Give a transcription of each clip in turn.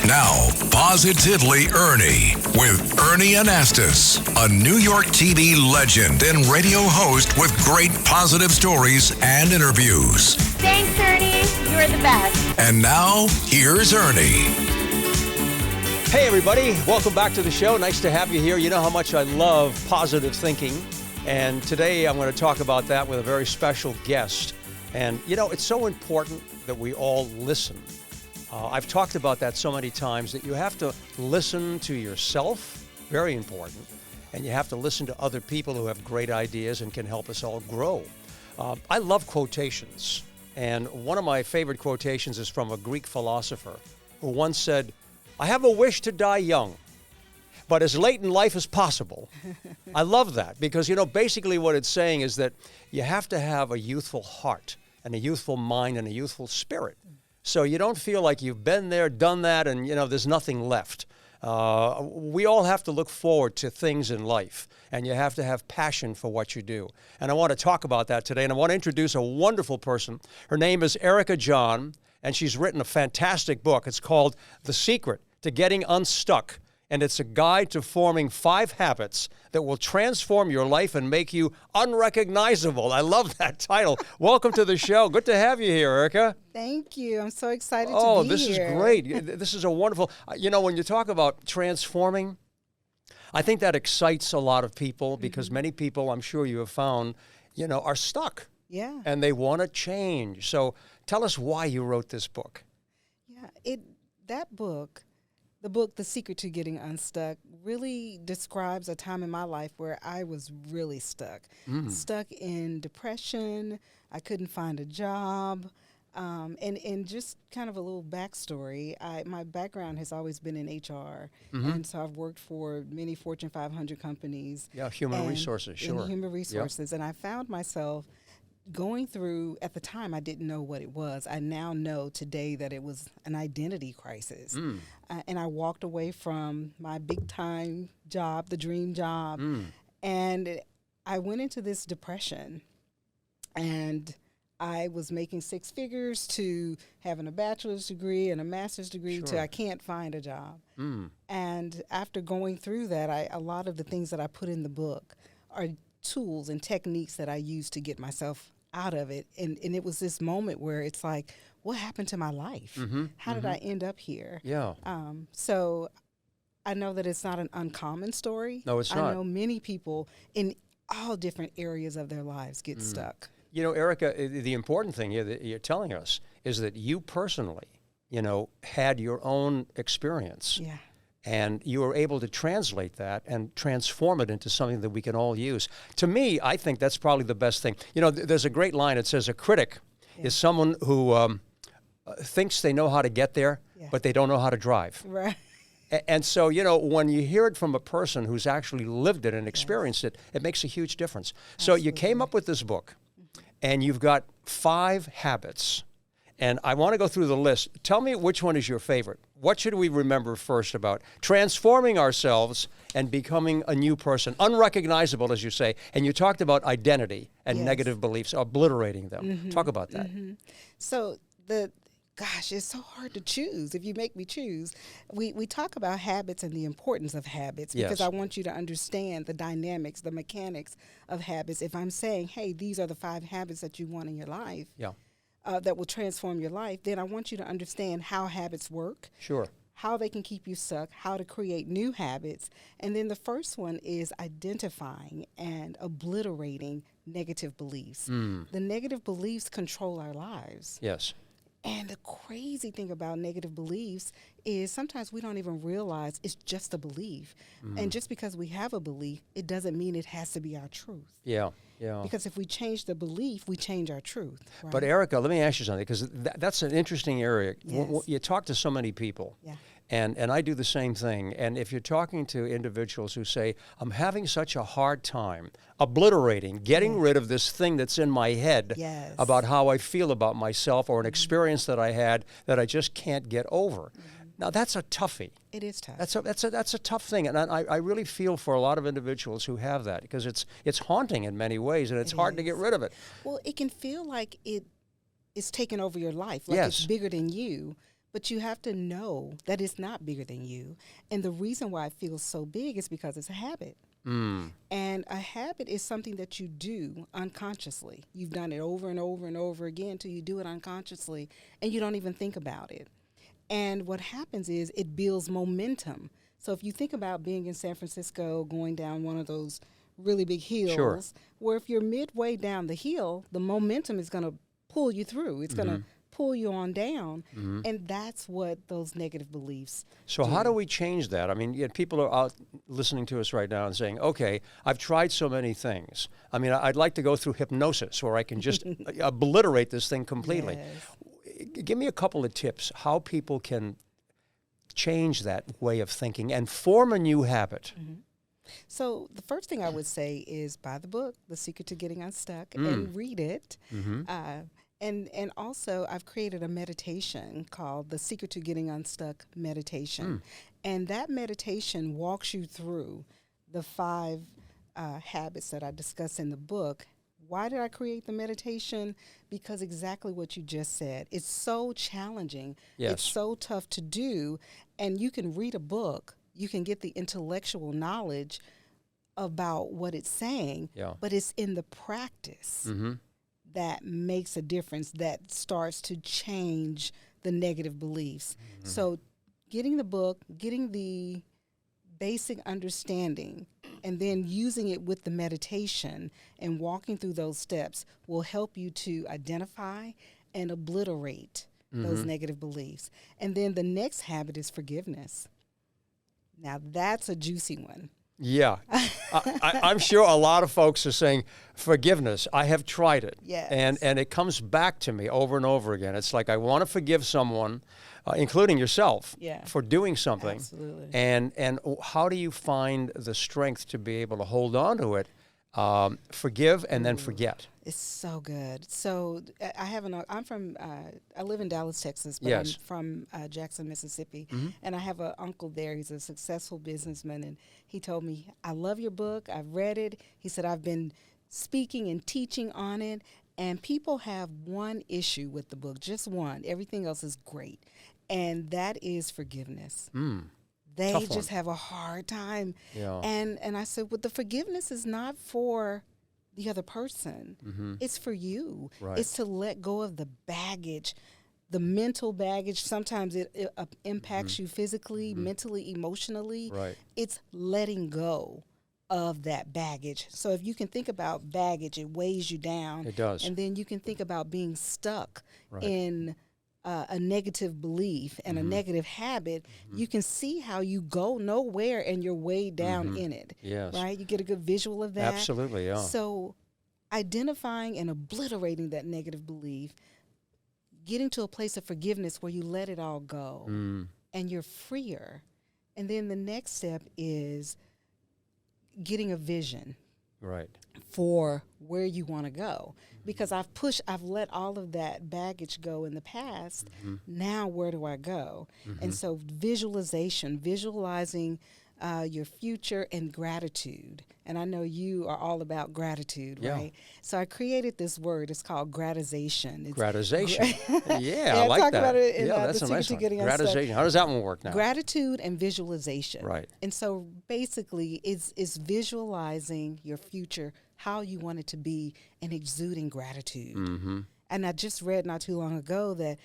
Now, Positively Ernie with Ernie Anastas, a New York TV legend and radio host with great positive stories and interviews. Thanks, Ernie. You're the best. And now, here's Ernie. Hey, everybody. Welcome back to the show. Nice to have you here. You know how much I love positive thinking. And today I'm going to talk about that with a very special guest. And, you know, it's so important that we all listen. I've talked about that so many times that you have to listen to yourself, very important, and you have to listen to other people who have great ideas and can help us all grow. I love quotations, and one of my favorite quotations is from a Greek philosopher who once said, "I have a wish to die young, but as late in life as possible." I love that because, you know, basically what it's saying is that you have to have a youthful heart and a youthful mind and a youthful spirit. So you don't feel like you've been there, done that, and, you know, there's nothing left. We all have to look forward to things in life, and you have to have passion for what you do. And I want to talk about that today, and I want to introduce a wonderful person. Her name is Erika Jon, and she's written a fantastic book. It's called The Secret to Getting Unstuck, and it's a guide to forming 5 habits that will transform your life and make you unrecognizable. I love that title. Welcome to the show. Good to have you here, Erika. Thank you. I'm so excited to be here. Oh, this is great. This is a wonderful, you know, when you talk about transforming, I think that excites a lot of people because many people, I'm sure you have found, you know, are stuck. Yeah. And they want to change. So tell us why you wrote this book. Yeah, that book, the book, The Secret to Getting Unstuck, really describes a time in my life where I was really stuck. Stuck in depression. I couldn't find a job. And just kind of a little backstory, my background has always been in HR. And so I've worked for many Fortune 500 companies. Yeah, human resources, sure. Human resources. And I found myself going through, at the time, I didn't know what it was. I now know today that it was an identity crisis. And I walked away from my big-time job, the dream job, and I went into this depression. And I was making 6 figures to having a bachelor's degree and a master's degree to I can't find a job. And after going through that, a lot of the things that I put in the book are tools and techniques that I use to get myself out of it. And it was this moment where it's like, what happened to my life? How did I end up here? Yeah. So I know that it's not an uncommon story. No, it's not. I know many people in all different areas of their lives get stuck. You know, Erika, the important thing here that you're telling us is that you personally, you know, had your own experience. Yeah. And you were able to translate that and transform it into something that we can all use. To me, I think that's probably the best thing. You know, there's a great line. It says a critic is someone who thinks they know how to get there, but they don't know how to drive. Right. And so, you know, when you hear it from a person who's actually lived it and experienced it, it makes a huge difference. So you came up with this book, and you've got 5 habits. And I want to go through the list. Tell me which one is your favorite. What should we remember first about transforming ourselves and becoming a new person, unrecognizable, as you say? And you talked about identity and negative beliefs, obliterating them. Talk about that. So gosh, it's so hard to choose. If you make me choose, we talk about habits and the importance of habits because I want you to understand the dynamics, the mechanics of habits. If I'm saying, hey, these are the 5 habits that you want in your life. That will transform your life, then I want you to understand how habits work. Sure. How they can keep you stuck, how to create new habits. And then the first one is identifying and obliterating negative beliefs. The negative beliefs control our lives. Yes. And the crazy thing about negative beliefs is sometimes we don't even realize it's just a belief. And just because we have a belief, it doesn't mean it has to be our truth. Yeah, yeah. Because if we change the belief, we change our truth. Right? But Erika, let me ask you something, because that's an interesting area. Yes. You talk to so many people. And I do the same thing. And if you're talking to individuals who say, I'm having such a hard time obliterating, getting rid of this thing that's in my head about how I feel about myself or an experience that I had that I just can't get over. Now, that's a toughie. It is tough. That's a tough thing. And I really feel for a lot of individuals who have that because it's haunting in many ways and it's hard to get rid of it. Well, it can feel like it's taken over your life, like it's bigger than you. But you have to know that it's not bigger than you. And the reason why it feels so big is because it's a habit. And a habit is something that you do unconsciously. You've done it over and over and over again till you do it unconsciously, and you don't even think about it. And what happens is it builds momentum. So if you think about being in San Francisco, going down one of those really big hills, Sure. where if you're midway down the hill, the momentum is going to pull you through. It's going to pull you on down. And that's what those negative beliefs So how do we change that? I mean, people are out listening to us right now and saying, okay, I've tried so many things. I mean, I'd like to go through hypnosis where I can just obliterate this thing completely. Yes. Give me a couple of tips how people can change that way of thinking and form a new habit. So the first thing I would say is buy the book, The Secret to Getting Unstuck, and read it. And also, I've created a meditation called The Secret to Getting Unstuck Meditation. And that meditation walks you through the 5 habits that I discuss in the book. Why did I create the meditation? Because exactly what you just said. It's so challenging. Yes. It's so tough to do. And you can read a book. You can get the intellectual knowledge about what it's saying. Yeah. But it's in the practice that makes a difference, that starts to change the negative beliefs. So getting the book, getting the basic understanding, and then using it with the meditation and walking through those steps will help you to identify and obliterate those negative beliefs. And then the next habit is forgiveness. Now, that's a juicy one. Yeah. I'm sure a lot of folks are saying, forgiveness, I have tried it. Yes. And it comes back to me over and over again. It's like I want to forgive someone, including yourself, for doing something. Absolutely. And how do you find the strength to be able to hold on to it, forgive, and then forget? It's so good. So I live in Dallas, Texas, but Yes. I'm from Jackson, Mississippi, and I have an uncle there. He's a successful businessman, and he told me, I love your book. I've read it. He said, I've been speaking and teaching on it, and people have one issue with the book, just one. Everything else is great, and that is forgiveness. They Tough one. just have a hard time. Yeah. And I said, well, the forgiveness is not for the other person. It's for you. Right. It's to let go of the baggage, the mental baggage. Sometimes it impacts you physically, mentally, emotionally. Right. It's letting go of that baggage. So if you can think about baggage, it weighs you down. It does. And then you can think about being stuck Right. in a negative belief and a negative habit. You can see how you go nowhere and you're weighed down in it. Yes. Right? You get a good visual of that. Absolutely, yeah. So identifying and obliterating that negative belief, getting to a place of forgiveness where you let it all go and you're freer. And then the next step is getting a vision Right. for where you want to go. Because I've let all of that baggage go in the past. Now where do I go? And so visualizing your future, and gratitude. And I know you are all about gratitude, Yeah. right? So I created this word. It's called gratization. It's Gratization. Yeah, I I like talk that. about it in, Yeah, The that's a Secret nice to one. Getting Unstuck. Gratization. How does that one work now? Gratitude and visualization. Right. And so basically it's visualizing your future, how you want it to be, and exuding gratitude. And I just read not too long ago that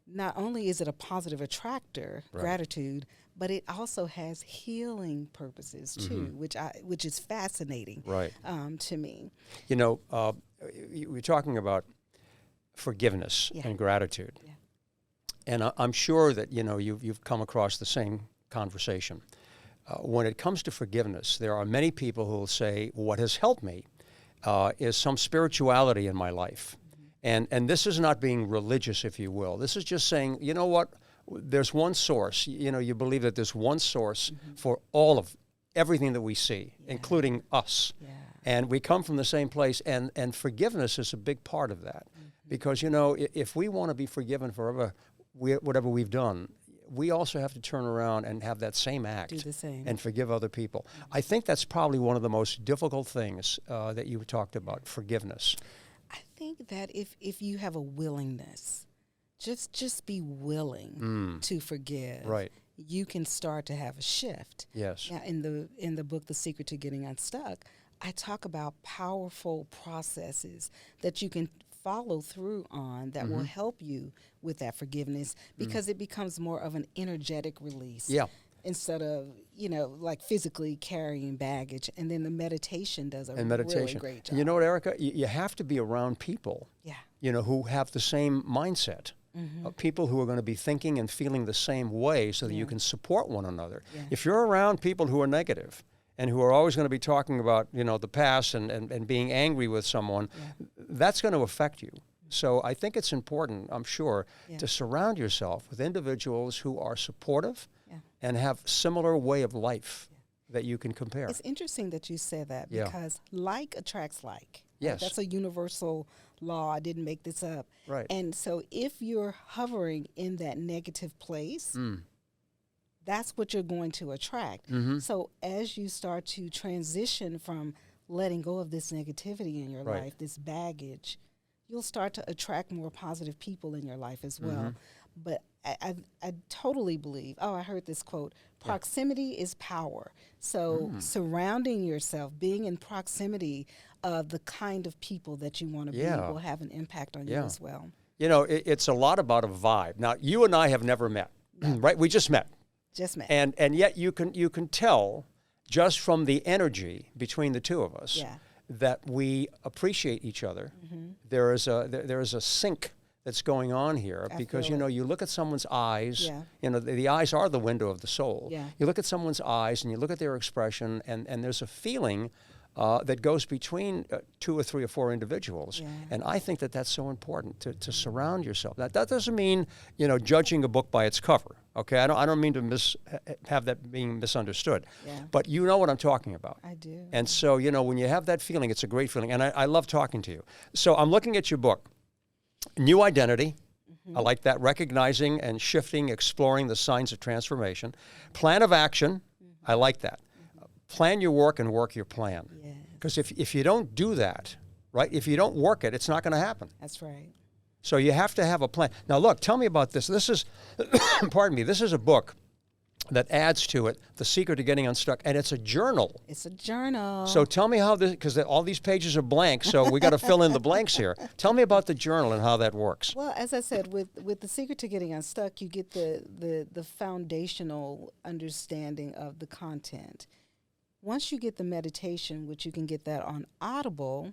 not only is it a positive attractor, gratitude, but it also has healing purposes too, which is fascinating Right. to me. You know, we're talking about forgiveness Yeah. and gratitude. Yeah. And I'm sure that, you've come across the same conversation. When it comes to forgiveness, there are many people who will say, what has helped me is some spirituality in my life. And this is not being religious, if you will. This is just saying, you know what? There's one source. You believe that there's one source for all of everything that we see, including us. Yeah. And we come from the same place. And forgiveness is a big part of that. Because, if we want to be forgiven for whatever we've done, we also have to turn around and have that same act. Do the same. And forgive other people. I think that's probably one of the most difficult things that you talked about, forgiveness. I think that if you have a willingness just be willing to forgive. Right. You can start to have a shift. Yes. Now, in the book, The Secret to Getting Unstuck, I talk about powerful processes that you can follow through on that will help you with that forgiveness, because it becomes more of an energetic release. Yeah. Instead of, like physically carrying baggage. And then the meditation does a really great job. You know what, Erika? You have to be around people, Yeah. who have the same mindset. People who are going to be thinking and feeling the same way so that you can support one another. Yeah. If you're around people who are negative and who are always going to be talking about, the past and being angry with someone, that's going to affect you. So I think it's important, I'm sure, to surround yourself with individuals who are supportive and have similar way of life that you can compare. It's interesting that you said that, Yeah. because like attracts like. Yes. That's a universal law. I didn't make this up. Right. And so if you're hovering in that negative place, that's what you're going to attract. So as you start to transition from letting go of this negativity in your life, this baggage, you'll start to attract more positive people in your life as well. But I totally believe, I heard this quote, proximity is power. So surrounding yourself, being in proximity of the kind of people that you want to be will have an impact on you as well. It's a lot about a vibe. Now, you and I have never met, right? We just met. Just met. And yet you can tell just from the energy between the two of us that we appreciate each other. There is a sync that's going on here, because you look at someone's eyes. The eyes are the window of the soul. You look at someone's eyes and you look at their expression, and there's a feeling that goes between 2 or 3 or 4 individuals. And I think that that's so important to surround yourself. That doesn't mean judging a book by its cover. Okay, I don't mean to have that being misunderstood. But you know what I'm talking about. I do. And so when you have that feeling, it's a great feeling. And I love talking to you. So I'm looking at your book, New Identity. I like that. Recognizing and shifting, exploring the signs of transformation. Plan of action. I like that. Plan your work and work your plan. Because if you don't do that, right, if you don't work it, it's not going to happen. That's right. So you have to have a plan. Now, look, tell me about this. This is, pardon me, this is a book that adds to it, The Secret to Getting Unstuck, and it's a journal. It's a journal. So tell me how this, because all these pages are blank, so we got to fill in the blanks here. Tell me about the journal and how that works. Well, as I said, with The Secret to Getting Unstuck, you get the foundational understanding of the content. Once you get the meditation, which you can get that on Audible,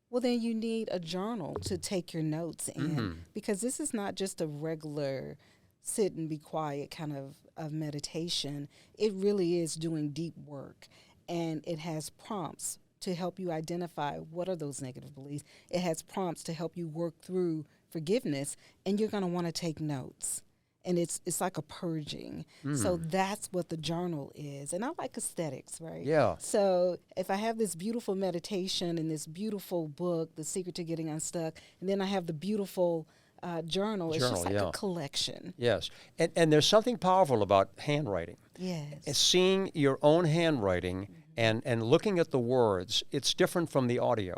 well, then you need a journal to take your notes in, because this is not just a regular sit and be quiet kind of meditation. It really is doing deep work, and it has prompts to help you identify what are those negative beliefs. It has prompts to help you work through forgiveness, and you're going to want to take notes. And it's like a purging. So that's what the journal is. And I like aesthetics, right? Yeah. So if I have this beautiful meditation and this beautiful book, The Secret to Getting Unstuck, and then I have the beautiful journal, it's just like a collection. Yes. And there's something powerful about handwriting. Yes. And seeing your own handwriting and looking at the words, it's different from the audio.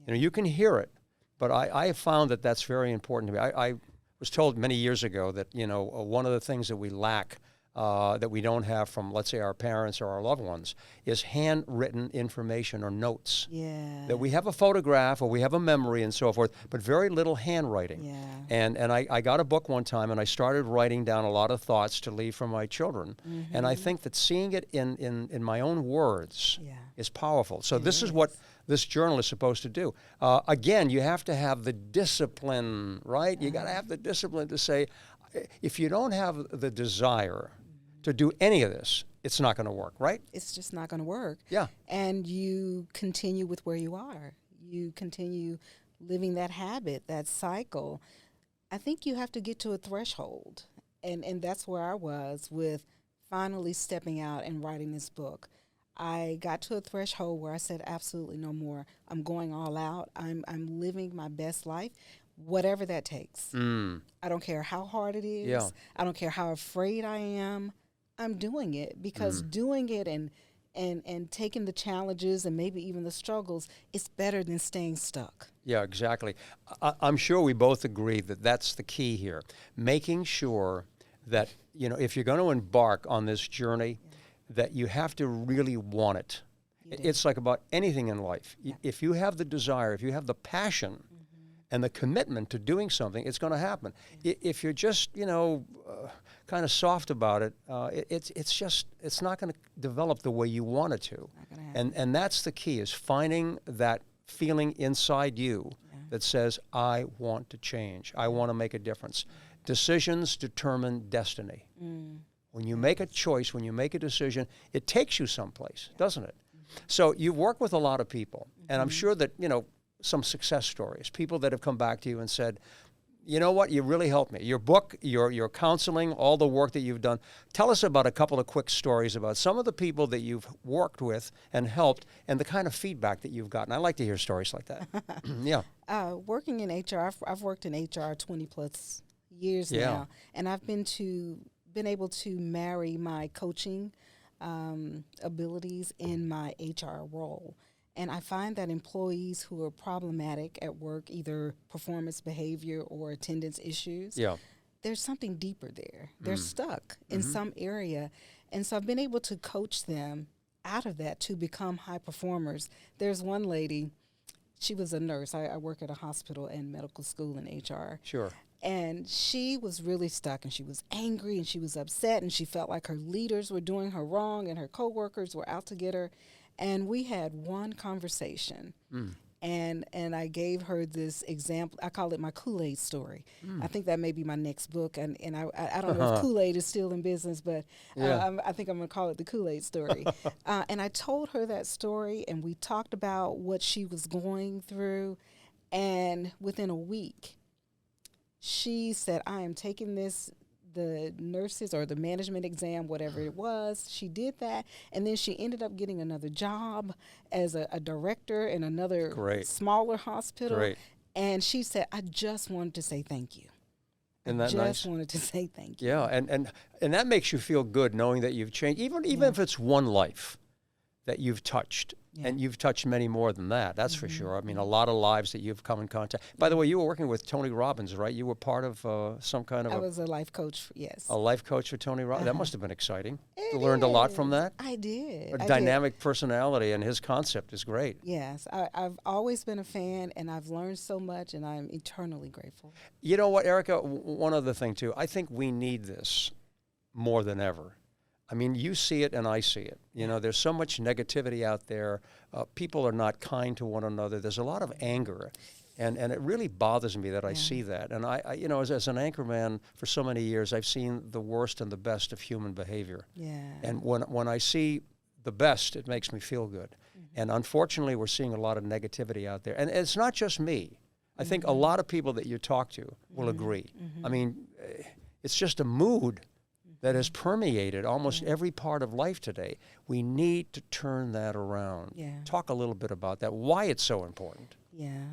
You can hear it, but I have found that that's very important to me. I was told many years ago that, one of the things that we lack, that we don't have from, let's say, our parents or our loved ones, is handwritten information or notes. Yeah. That we have a photograph or we have a memory and so forth, but very little handwriting. Yeah. And I got a book one time and I started writing down a lot of thoughts to leave for my children. And I think that seeing it in my own words is powerful. So this is what this journal is supposed to do. Again, you have to have the discipline, right? You got to have the discipline to say, if you don't have the desire to do any of this, it's not going to work, right? It's just not going to work. Yeah. And you continue with where you are. You continue living that habit, that cycle. I think you have to get to a threshold. And that's where I was with finally stepping out and writing this book. I got to a threshold where I said, absolutely no more. I'm going all out. I'm living my best life, whatever that takes. I don't care how hard it is. I don't care how afraid I am. I'm doing it because doing it and and taking the challenges and maybe even the struggles, it's better than staying stuck. Yeah, exactly. I'm sure we both agree that that's the key here. Making sure that, if you're going to embark on this journey, that you have to really want it. It's like about anything in life. If you have the desire, if you have the passion and the commitment to doing something, it's going to happen. If you're just, kind of soft about it, it's not going to develop the way you want it to. And that's the key, is finding that feeling inside you that says, I want to change. I want to make a difference. Decisions determine destiny. When you make a choice, when you make a decision, it takes you someplace, doesn't it? So you work with a lot of people, and I'm sure that, some success stories, people that have come back to you and said, you know what, you really helped me. Your book, your counseling, all the work that you've done. Tell us about a couple of quick stories about some of the people that you've worked with and helped and the kind of feedback that you've gotten. I like to hear stories like that. Yeah. Working in HR, I've worked in HR 20 plus years now, and I've been able to marry my coaching abilities in my HR role. And I find that employees who are problematic at work, either performance behavior or attendance issues, there's something deeper there. They're stuck in some area. And so I've been able to coach them out of that to become high performers. There's one lady, she was a nurse. I work at a hospital and medical school in HR. Sure. And she was really stuck, and she was angry, and she was upset, and she felt like her leaders were doing her wrong, and her coworkers were out to get her. And we had one conversation, and I gave her this example. I call it my Kool-Aid story. I think that may be my next book, and I don't know if Kool-Aid is still in business, but I think I'm going to call it the Kool-Aid story. And I told her that story, and we talked about what she was going through, and within a week, she said, I am taking the nurses or the management exam, whatever it was. She did that, and then she ended up getting another job as a director in another smaller hospital. Great. And she said, I just wanted to say thank you. Isn't that nice? Just wanted to say thank you. Yeah, and that makes you feel good knowing that you've changed, even if it's one life that you've touched. And you've touched many more than that, that's for sure. I mean, a lot of lives that you've come in contact. By the way, you were working with Tony Robbins, right? You were part of some kind of I was a life coach, yes. A life coach for Tony Robbins? That must have been exciting. You learned a lot from that? I did. A dynamic personality, and his concept is great. Yes, I've always been a fan, and I've learned so much, and I'm eternally grateful. You know what, Erika, one other thing, too. I think we need this more than ever. I mean, you see it and I see it. There's so much negativity out there. People are not kind to one another. There's a lot of anger. And it really bothers me that I see that. And I as an anchorman for so many years, I've seen the worst and the best of human behavior. Yeah. And when I see the best, it makes me feel good. And unfortunately, we're seeing a lot of negativity out there. And it's not just me. I think a lot of people that you talk to will agree. I mean, it's just a mood that has permeated almost every part of life today. We need to turn that around. Yeah. Talk a little bit about that, why it's so important. Yeah.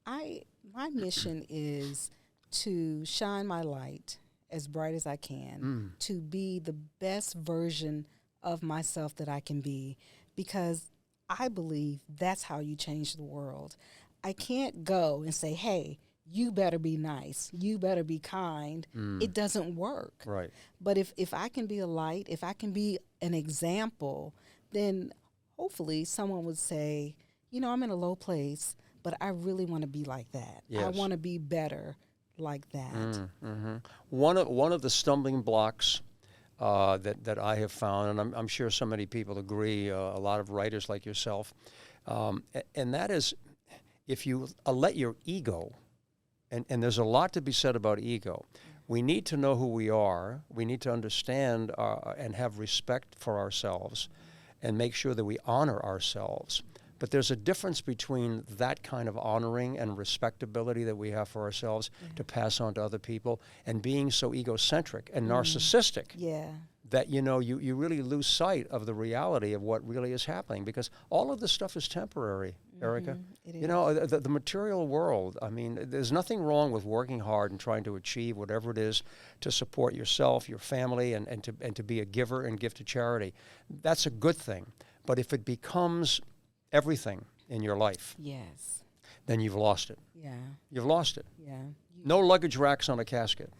My mission is to shine my light as bright as I can, to be the best version of myself that I can be, because I believe that's how you change the world. I can't go and say, hey, you better be nice, you better be kind. It doesn't work. Right. But if I can be a light, if I can be an example, then hopefully someone would say, I'm in a low place, but I really want to be like that. Yes. I want to be better like that. One of the stumbling blocks that I have found, and I'm sure so many people agree, a lot of writers like yourself, and that is if you let your ego, and there's a lot to be said about ego. We need to know who we are. We need to understand and have respect for ourselves and make sure that we honor ourselves. But there's a difference between that kind of honoring and respectability that we have for ourselves to pass on to other people and being so egocentric and narcissistic that, you really lose sight of the reality of what really is happening, because all of this stuff is temporary. Erika? It You know, the material world, I mean, there's nothing wrong with working hard and trying to achieve whatever it is to support yourself, your family, and to be a giver and give to charity. That's a good thing. But if it becomes everything in your life, Yes. then you've lost it. Yeah. You've lost it. Yeah. No luggage racks on a casket.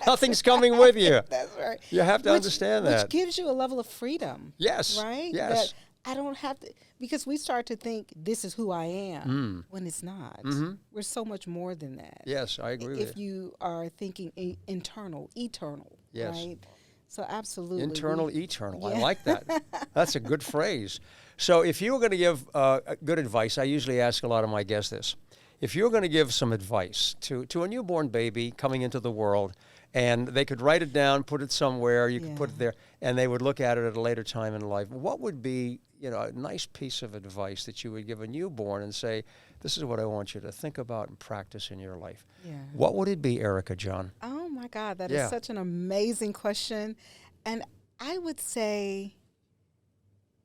Nothing's coming with you. That's right. You have to understand that. Which gives you a level of freedom. Yes. Right? Yes. That I don't have to, because we start to think this is who I am when it's not. We're so much more than that. Yes, I agree with If you are thinking eternal, Yes. right? So absolutely. Internal, eternal. I like that. That's a good phrase. So if you were going to give good advice, I usually ask a lot of my guests this. If you were going to give some advice to a newborn baby coming into the world, and they could write it down, put it somewhere, you could put it there, and they would look at it at a later time in life, what would be, you know, a nice piece of advice that you would give a newborn and say, this is what I want you to think about and practice in your life? Yeah. What would it be, Erika Jon? Oh my God, that Yeah. is such an amazing question. And I would say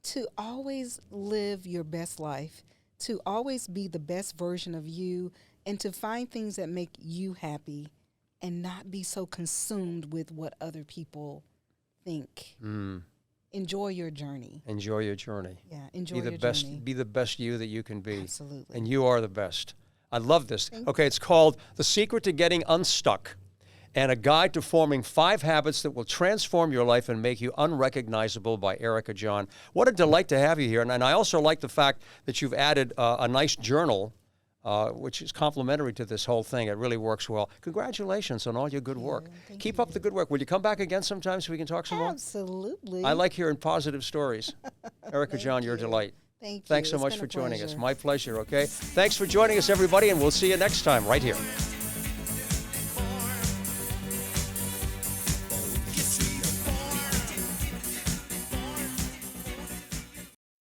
to always live your best life, to always be the best version of you, and to find things that make you happy and not be so consumed with what other people think. Enjoy your journey. Enjoy your journey. Yeah, enjoy Be the your best. journey. Be the best you that you can be. Absolutely. And you are the best. I love this. Okay, it's called The Secret to Getting Unstuck, and a guide to forming 5 habits that will transform your life and make you unrecognizable, by Erika Jon. What a delight to have you here. And I also like the fact that you've added a nice journal, which is complementary to this whole thing. It really works well. Congratulations on all your good work. Keep up the good work. Will you come back again sometime so we can talk some more? Absolutely. I like hearing positive stories. Erika Jon, you're a delight. Thank you. Thanks so It's much been for a joining us. pleasure. My pleasure, okay? Thanks for joining us, everybody, and we'll see you next time right here.